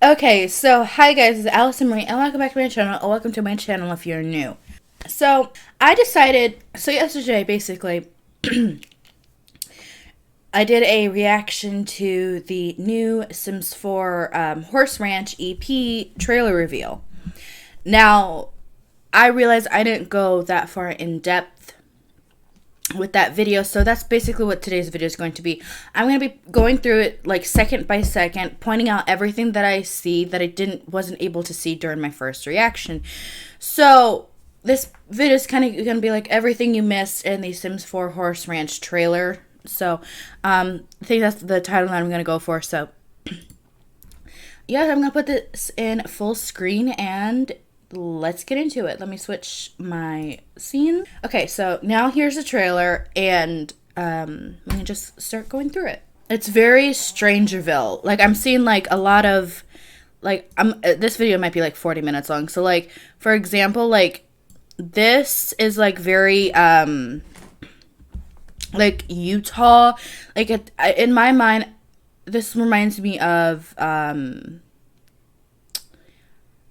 Okay, so hi guys, it's Allison Marie, and welcome back to my channel, or welcome to my channel if you're new. So, I decided, yesterday, basically, I did a reaction to the new Sims 4 Horse Ranch EP trailer reveal. Now, I realized I didn't go that far in depth with that video, so that's basically what today's video is going to be. I'm going to be going through it like second by second, pointing out everything that I see that I wasn't able to see during my first reaction. So this video is kind of going to be like everything you missed in the Sims 4 Horse Ranch trailer. So I think that's the title that I'm going to go for. So yeah, I'm going to put this in full screen and let's get into it. Let me switch my scene. Okay, so now here's the trailer, and let me just start going through it. It's very Strangerville. Like, I'm seeing like a lot of this video might be like 40 minutes long. So like, for example, like this is like very like Utah. Like in my mind, this reminds me of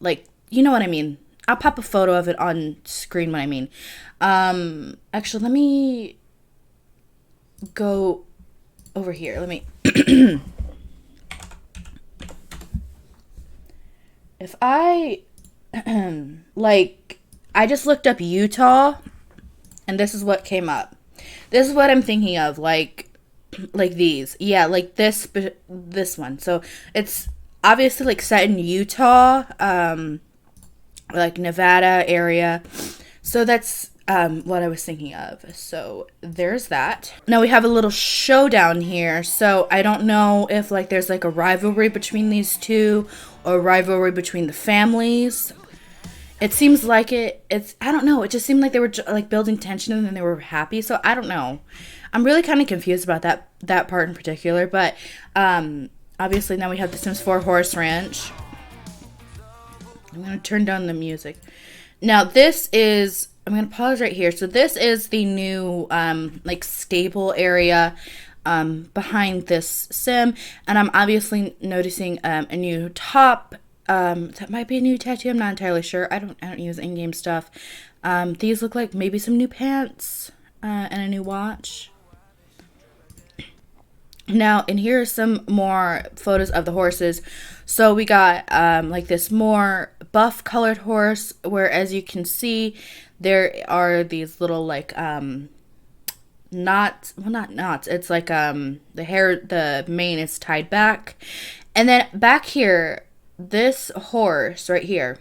like, you know what I mean. I'll pop a photo of it on screen what I mean. Actually, let me go over here. Let me if I like, I just looked up Utah and this is what came up. This is what I'm thinking of, like these. Yeah, like this one. So it's obviously like set in Utah, like Nevada area. So that's what I was thinking of. So there's that. Now we have a little showdown here. So I don't know if like there's like a rivalry between these two or a rivalry between the families. It seems like it's, I don't know. It just seemed like they were like building tension and then they were happy. So I don't know. I'm really kind of confused about that part in particular. But obviously now we have the Sims 4 Horse Ranch. I'm going to turn down the music. Now this is, I'm going to pause right here. So this is the new like stable area behind this sim. And I'm obviously noticing a new top. That might be a new tattoo. I'm not entirely sure. I don't use in-game stuff. These look like maybe some new pants and a new watch. Now, and here are some more photos of the horses. So we got like this more buff colored horse, where as you can see, there are these little like knots. Well, not knots. It's like the mane is tied back. And then back here, this horse right here.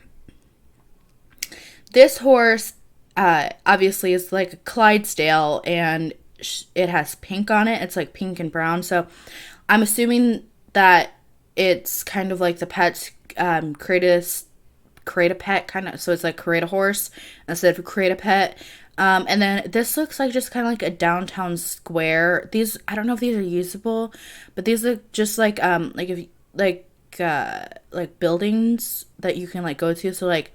This horse obviously is like a Clydesdale, and it has pink on it. It's like pink and brown. So I'm assuming that it's kind of like the pets create a pet kind of. So it's like create a horse instead of create a pet. And then this looks like just kind of like a downtown square. These, I don't know if these are usable, but these look just like if like buildings that you can like go to. So like,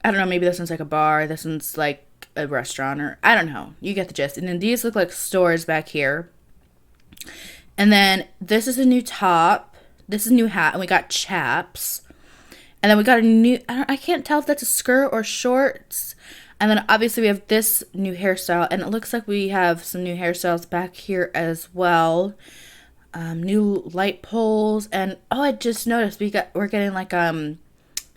I don't know, maybe this one's like a bar, this one's like a restaurant, or I don't know. You get the gist. And then these look like stores back here. And then this is a new top. This is a new hat, and we got chaps. And then we got a new, I can't tell if that's a skirt or shorts. And then obviously we have this new hairstyle, and it looks like we have some new hairstyles back here as well. New light poles, and oh, I just noticed we're getting like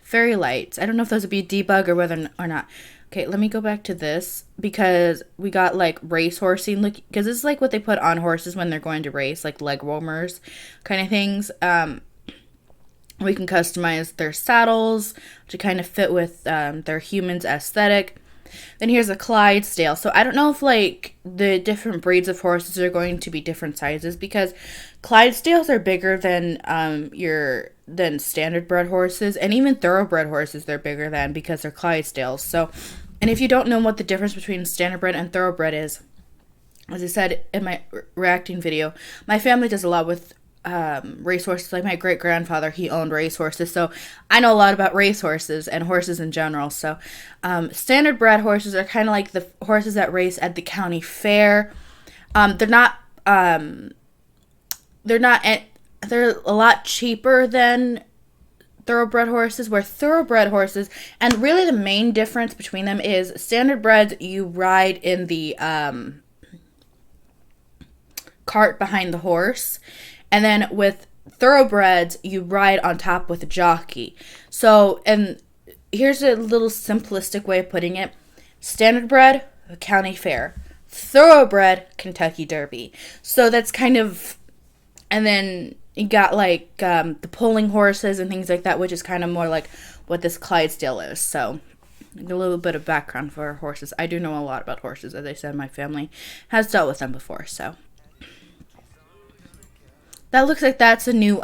fairy lights. I don't know if those would be debug or whether or not. Okay, let me go back to this, because we got like race horsing, look, because this is like what they put on horses when they're going to race, like leg warmers kind of things. We can customize their saddles to kind of fit with their humans aesthetic. Then here's a Clydesdale. So I don't know if like the different breeds of horses are going to be different sizes, because Clydesdales are bigger than than standard bred horses, and even thoroughbred horses they're bigger than, because they're Clydesdales. So, and if you don't know what the difference between standardbred and thoroughbred is, as I said in my reacting video, my family does a lot with racehorses. Like my great grandfather, he owned racehorses, so I know a lot about racehorses and horses in general. So standard bred horses are kind of like the horses that race at the county fair. They're not they're a lot cheaper than thoroughbred horses, where thoroughbred horses, and really the main difference between them is standard breds, you ride in the cart behind the horse, and then with thoroughbreds, you ride on top with a jockey. So, and here's a little simplistic way of putting it. Standard bred, county fair. Thoroughbred, Kentucky Derby. So that's kind of, and then you got like the pulling horses and things like that, which is kind of more like what this Clydesdale is. So a little bit of background for horses. I do know a lot about horses. As I said, my family has dealt with them before. So that looks like that's a new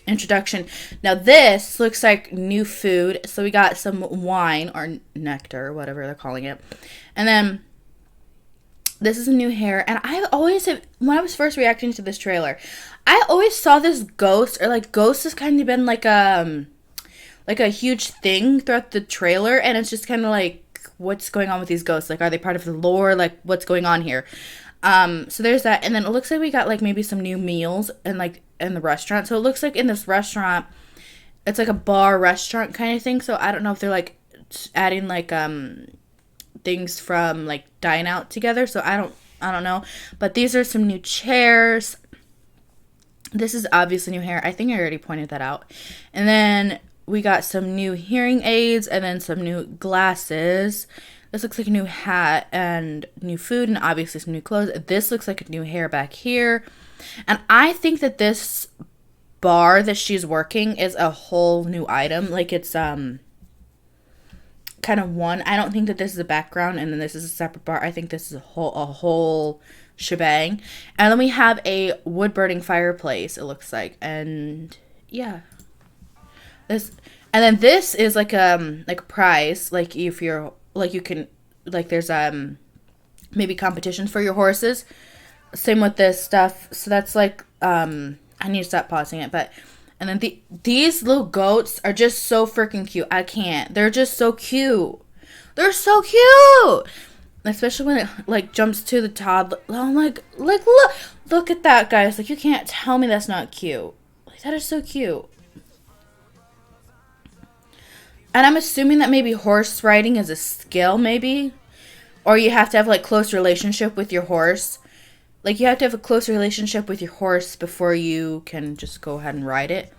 introduction. Now this looks like new food. So we got some wine or nectar, whatever they're calling it. And then this is a new hair. And I always have, when I was first reacting to this trailer, I always saw this ghost, or like ghost has kind of been like a huge thing throughout the trailer. And it's just kind of like, what's going on with these ghosts? Like, are they part of the lore? Like, what's going on here? So there's that. And then it looks like we got like maybe some new meals and like in the restaurant. So it looks like in this restaurant, it's like a bar restaurant kind of thing. So I don't know if they're like adding like things from like Dine Out together. So I don't know. But these are some new chairs. This is obviously new hair. I think I already pointed that out. And then we got some new hearing aids and then some new glasses. This looks like a new hat and new food and obviously some new clothes. This looks like a new hair back here. And I think that this bar that she's working is a whole new item. Like it's kind of one. I don't think that this is a background and then this is a separate bar. I think this is a whole shebang. And then we have a wood burning fireplace, it looks like. And yeah. This, and then this is like a prize, like if you're like you can, like there's maybe competitions for your horses. Same with this stuff. So that's like I need to stop pausing it, but and then these little goats are just so freaking cute. I can't. They're just so cute. They're so cute. Especially when it like jumps to the toddler. I'm like look at that, guys. Like you can't tell me that's not cute. Like that is so cute. And I'm assuming that maybe horse riding is a skill, maybe. Or you have to have, like, close relationship with your horse. Like, you have to have a close relationship with your horse before you can just go ahead and ride it.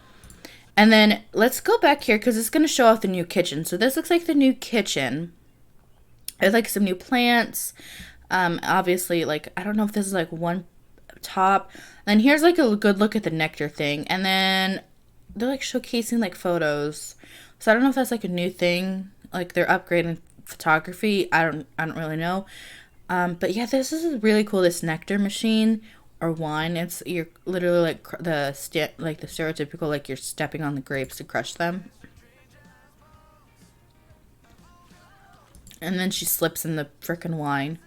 And then, let's go back here, because it's going to show off the new kitchen. So, this looks like the new kitchen. There's, like, some new plants. Obviously, like, I don't know if this is, like, one top. And then here's, like, a good look at the nectar thing. And then, they're, like, showcasing, like, photos. So I don't know if that's like a new thing, like they're upgrading photography. I don't really know. But yeah, this is really cool. This nectar machine or wine. It's you're literally like the stereotypical like you're stepping on the grapes to crush them. And then she slips in the frickin' wine.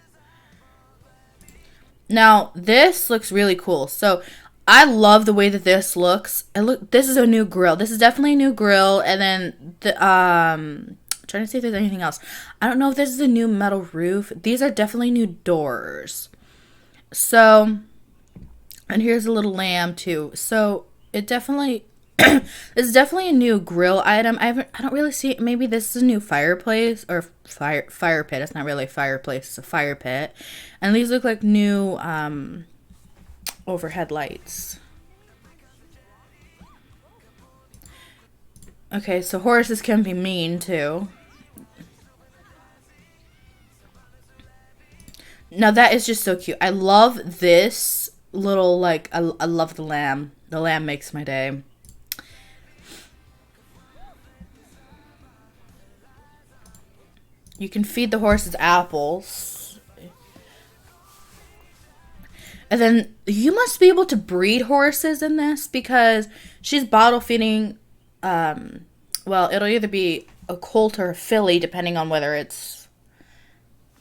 Now this looks really cool. So I love the way that this looks. This is a new grill. This is definitely a new grill. And then the trying to see if there's anything else. I don't know if this is a new metal roof. These are definitely new doors. So, and here's a little lamb too. So it definitely this is definitely a new grill item. I don't really see. Maybe this is a new fireplace or fire pit. It's not really a fireplace. It's a fire pit. And these look like new overhead lights. Okay, so horses can be mean too. Now that is just so cute. I love this little like I love the lamb. The lamb makes my day. You can feed the horses apples. And then you must be able to breed horses in this because she's bottle feeding, well, it'll either be a colt or a filly depending on whether it's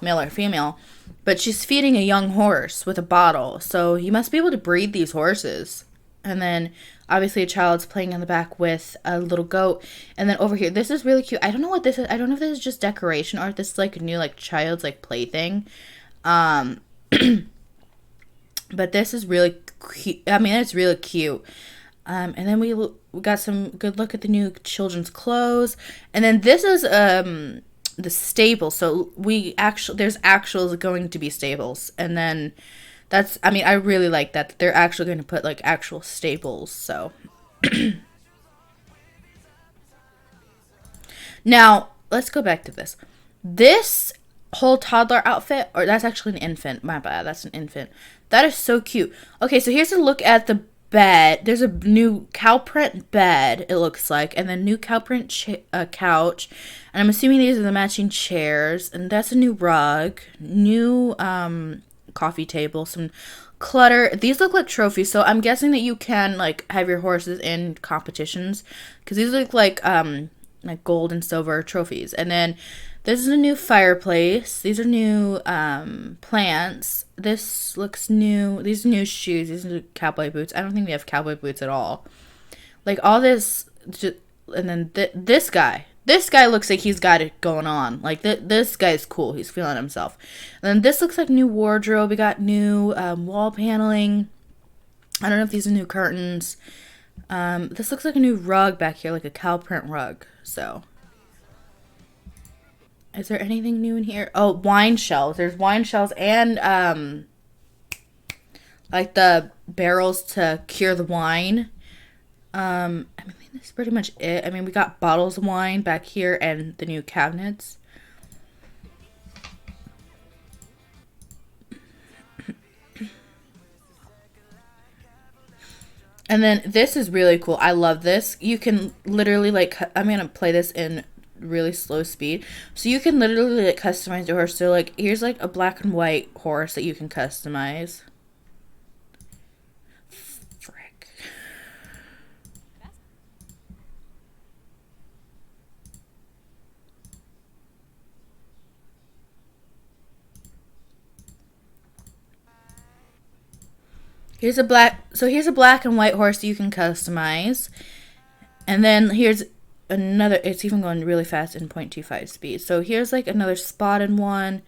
male or female. But she's feeding a young horse with a bottle. So you must be able to breed these horses. And then obviously a child's playing in the back with a little goat. And then over here, this is really cute. I don't know what this is. I don't know if this is just decoration or if this is like a new like child's like plaything. But this is really cute. I mean, it's really cute. And then we got some good look at the new children's clothes. And then this is the staples. So there's actuals going to be staples. And then I really like that they're actually going to put like actual staples. So now let's go back to this. This whole toddler outfit, or that's actually an infant. My bad, that's an infant. That is so cute. Okay, so here's a look at the bed. There's a new cow print bed, it looks like, and then new cow print couch. And I'm assuming these are the matching chairs. And that's a new rug, new coffee table, some clutter. These look like trophies, so I'm guessing that you can like have your horses in competitions because these look like gold and silver trophies. And then this is a new fireplace. These are new plants. This looks new. These are new shoes. These are new cowboy boots. I don't think they have cowboy boots at all. Like all this, and then this guy. This guy looks like he's got it going on. Like this guy's cool. He's feeling himself. And then this looks like new wardrobe. We got new wall paneling. I don't know if these are new curtains. This looks like a new rug back here, like a cow print rug. So. Is there anything new in here? Oh, wine shelves. There's wine shelves and like the barrels to cure the wine. I mean, that's pretty much it. I mean, we got bottles of wine back here and the new cabinets. And then this is really cool. I love this. You can literally like, I'm going to play this in really slow speed. So you can literally like customize your horse. So like here's like a black and white horse that you can customize. Frick. Here's a black and white horse that you can customize. And then here's another, it's even going really fast in 0.25 speed. So here's like another spotted one.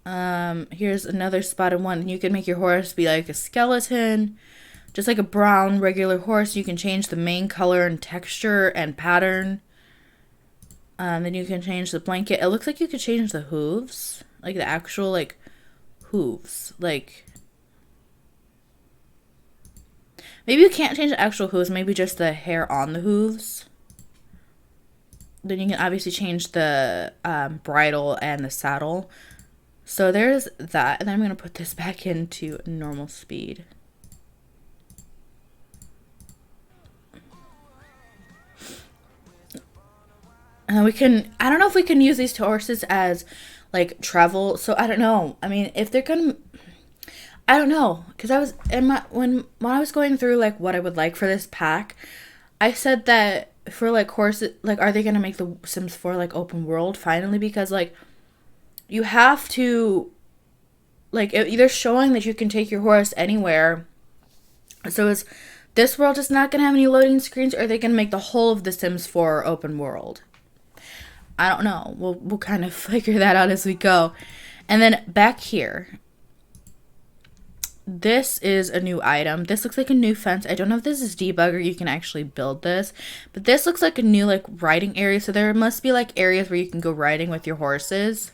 Here's another spotted one. And you can make your horse be like a skeleton, just like a brown regular horse. You can change the mane color and texture and pattern. Then you can change the blanket. It looks like you could change the hooves, like the actual like hooves. Like maybe you can't change the actual hooves. Maybe just the hair on the hooves. Then you can obviously change the bridle and the saddle. So there's that. And then I'm going to put this back into normal speed. And I don't know if we can use these horses as like travel. So I don't know. I mean, if they're going to, I don't know. Because I was, when I was going through like what I would like for this pack, I said that for like horses, like are they gonna make the Sims 4 like open world finally? Because like you have to like either showing that you can take your horse anywhere. So is this world just not gonna have any loading screens, or are they gonna make the whole of the Sims 4 open world? I don't know. We'll kind of figure that out as we go. And then back here, this is a new item. This looks like a new fence. I don't know if this is debugger. You can actually build this. But this looks like a new like riding area. So there must be like areas where you can go riding with your horses.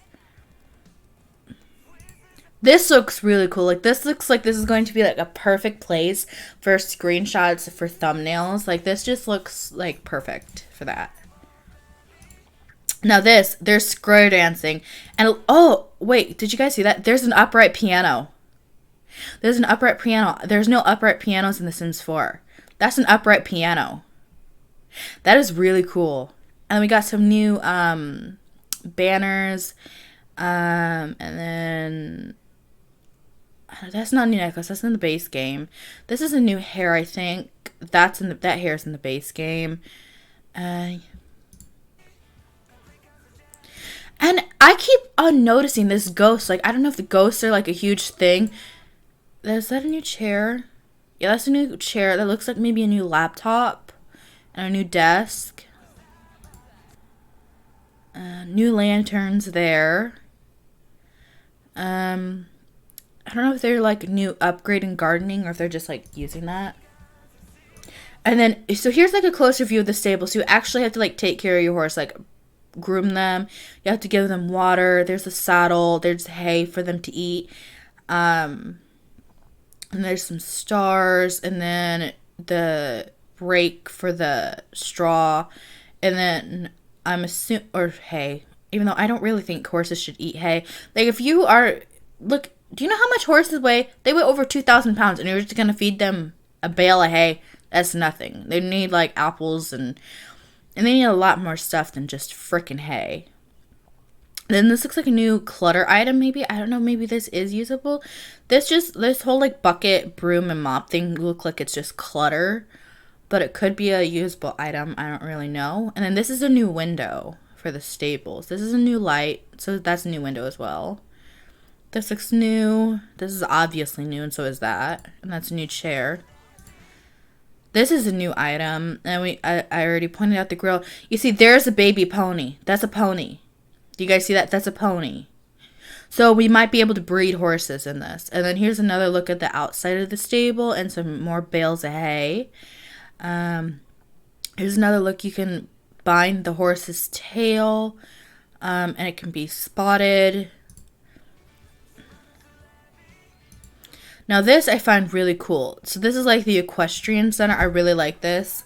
This looks really cool. Like this looks like this is going to be like a perfect place for screenshots for thumbnails. Like this just looks like perfect for that. Now there's square dancing. And oh, wait, did you guys see that? There's an upright piano. There's an upright piano. There's no upright pianos in The Sims 4. That's an upright piano. That is really cool. And we got some new banners. And then that's not a new necklace. That's in the base game. This is a new hair, I think. That hair's in the base game. And I keep on noticing this ghost. Like I don't know if the ghosts are like a huge thing. Is that a new chair? Yeah, that's a new chair. That looks like maybe a new laptop and a new desk. New lanterns there. I don't know if they're like new upgrade in gardening or if they're just like using that. And then, so here's like a closer view of the stable. So you actually have to like take care of your horse, like groom them. You have to give them water. There's a saddle. There's hay for them to eat. And there's some stars. And then the rake for the straw. And then I'm assuming, or hay. Even though I don't really think horses should eat hay. Like if you are, look, do you know how much horses weigh? They weigh over 2,000 pounds. And you're just going to feed them a bale of hay. That's nothing. They need like apples and they need a lot more stuff than just frickin' hay. Then this looks like a new clutter item maybe. I don't know, maybe this is usable. This whole like bucket, broom, and mop thing look like it's just clutter. But it could be a usable item. I don't really know. And then this is a new window for the stables. This is a new light. So that's a new window as well. This looks new. This is obviously new and so is that. And that's a new chair. This is a new item, and I already pointed out the grill. You see, there's a baby pony. That's a pony. Do you guys see that? That's a pony. So we might be able to breed horses in this. And then here's another look at the outside of the stable and some more bales of hay. Here's another look. You can bind the horse's tail, and it can be spotted. Now this I find really cool. So this is like the equestrian center. I really like this.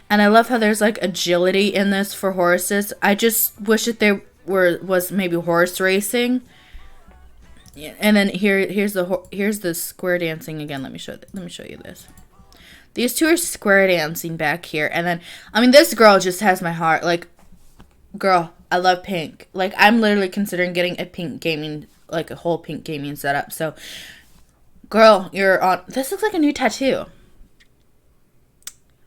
And I love how there's like agility in this for horses. I just wish that there was maybe horse racing. Yeah, and then here's the square dancing again. Let me show you this. These two are square dancing back here. And then I mean this girl just has my heart. Like girl, I love pink. Like I'm literally considering getting a pink gaming, like a whole pink gaming setup. So girl, you're on. This looks like a new tattoo.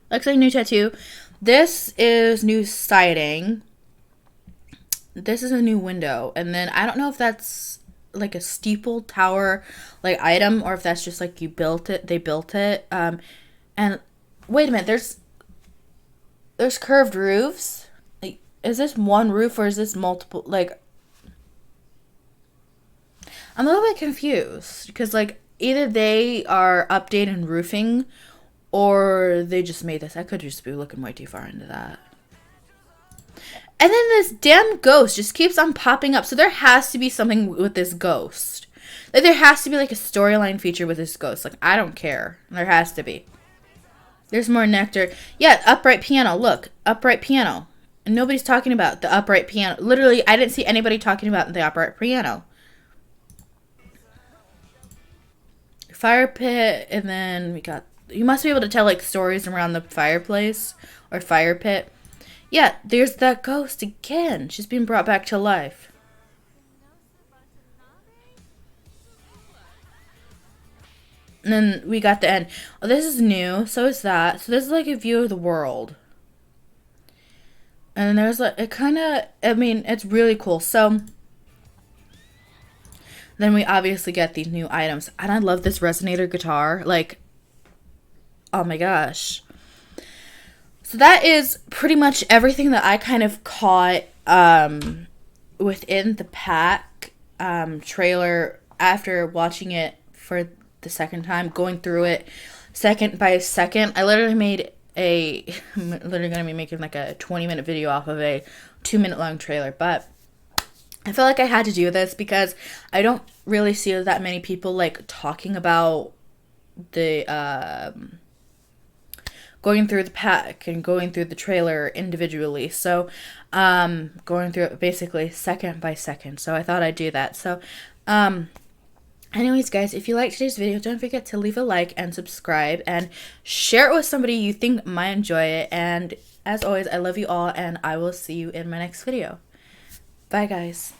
Looks like a new tattoo. This is new siding. This is a new window. And then I don't know if that's like a steeple tower like item or if that's just like you built it. They built it. And wait a minute. There's curved roofs. Like, is this one roof or is this multiple? Like, I'm a little bit confused because like either they are updating roofing or they just made this. I could just be looking way too far into that. And then this damn ghost just keeps on popping up. So there has to be something with this ghost. Like there has to be like a storyline feature with this ghost. Like I don't care. There has to be. There's more nectar. Yeah, upright piano. Look, upright piano. And nobody's talking about the upright piano. Literally, I didn't see anybody talking about the upright piano. Fire pit, and then we got, you must be able to tell like stories around the fireplace or fire pit. Yeah, there's that ghost again. She's being brought back to life. And then we got the end. Oh, this is new. So is that. So this is like a view of the world. And then there's like, it kind of, I mean, it's really cool. So then we obviously get these new items. And I love this resonator guitar. Like, oh my gosh. So that is pretty much everything that I kind of caught within the pack trailer after watching it for the second time, going through it second by second. I literally made I'm literally going to be making like a 20-minute video off of a 2-minute long trailer, but I felt like I had to do this because I don't really see that many people like talking about the going through the pack and going through the trailer individually. So going through it basically second by second. So I thought I'd do that. So anyways, guys, if you liked today's video, don't forget to leave a like and subscribe and share it with somebody you think might enjoy it. And as always, I love you all and I will see you in my next video. Bye, guys.